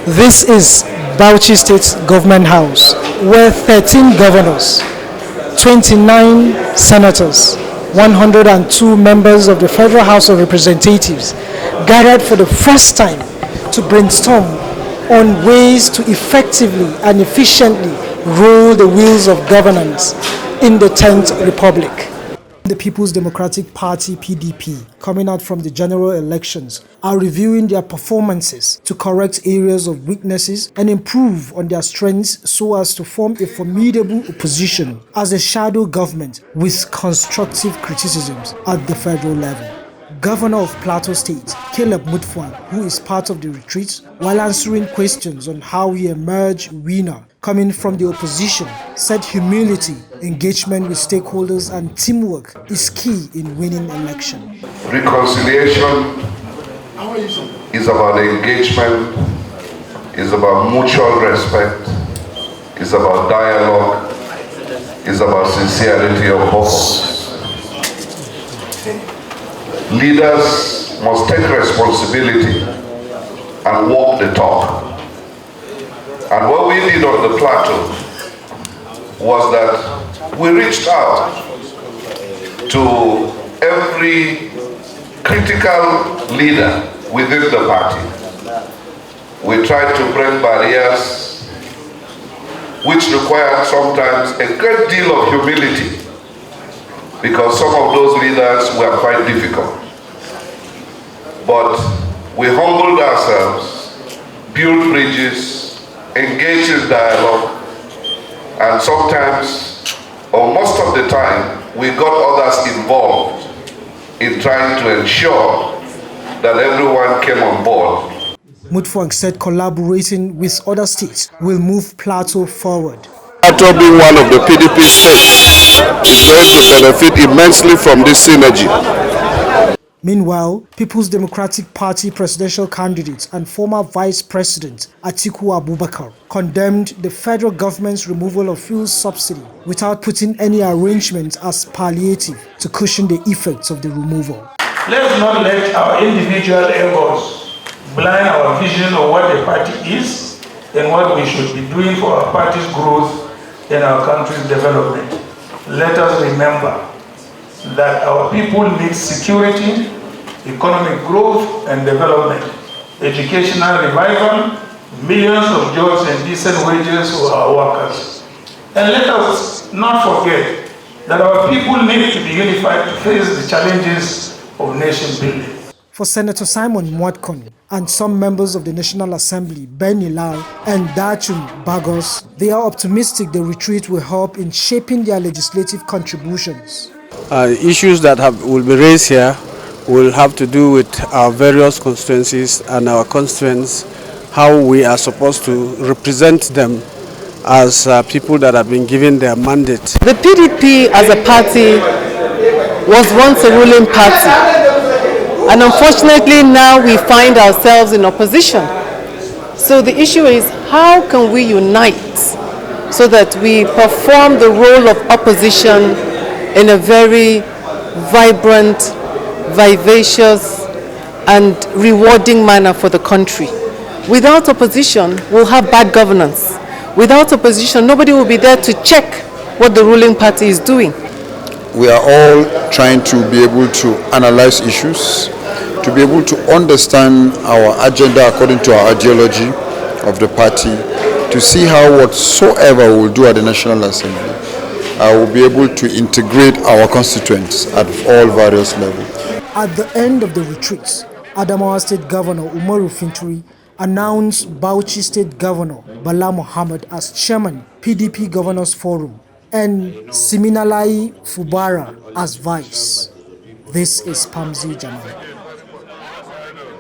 This is Bauchi State Government House, where 13 governors, 29 senators, 102 members of the Federal House of Representatives gathered for the first time to brainstorm on ways to effectively and efficiently roll the wheels of governance in the 10th Republic. The People's Democratic Party (PDP), coming out from the general elections, are reviewing their performances to correct areas of weaknesses and improve on their strengths so as to form a formidable opposition as a shadow government with constructive criticisms at the federal level. Governor of Plateau State, Caleb Mutfwang, who is part of the retreat, while answering questions on how he emerged winner coming from the opposition, said humility, engagement with stakeholders and teamwork is key in winning election. Reconciliation is about engagement, is about mutual respect, is about dialogue, is about sincerity of purpose. Leaders must take responsibility and walk the talk. And what we did on the plateau was that we reached out to every critical leader within the party. We tried to break barriers which required sometimes a great deal of humility, because some of those leaders were quite difficult. But we humbled ourselves, built bridges, engaged in dialogue, and sometimes, or most of the time, we got others involved in trying to ensure that everyone came on board. Mutfwang said collaborating with other states will move Plateau forward. Plateau, being one of the PDP states, is going to benefit immensely from this synergy. Meanwhile, People's Democratic Party presidential candidate and former Vice President Atiku Abubakar condemned the federal government's removal of fuel subsidy without putting any arrangement as palliative to cushion the effects of the removal. Let's not let our individual egos blind our vision of what the party is and what we should be doing for our party's growth and our country's development. Let us remember that our people need security, economic growth and development, educational revival, millions of jobs and decent wages for our workers. And let us not forget that our people need to be unified to face the challenges of nation building. For Senator Simon Mutfwang and some members of the National Assembly, Benny Lal and Dachun Bagos, they are optimistic the retreat will help in shaping their legislative contributions. Issues that will be raised here will have to do with our various constituencies and our constituents, how we are supposed to represent them as people that have been given their mandate. The PDP as a party was once a ruling party, and unfortunately now we find ourselves in opposition. So the issue is, how can we unite so that we perform the role of opposition in a very vibrant, vivacious and rewarding manner for the country. Without opposition, we'll have bad governance. Without opposition, nobody will be there to check what the ruling party is doing. We are all trying to be able to analyze issues, to be able to understand our agenda according to our ideology of the party, to see how whatsoever we'll do at the National Assembly will be able to integrate our constituents at all various levels. At the end of the retreat, Adamawa State Governor Umaru Finturi announced Bauchi State Governor Bala Mohammed as Chairman, PDP Governors Forum, and Siminalai Fubara as Vice. This is Pamzi Jamal.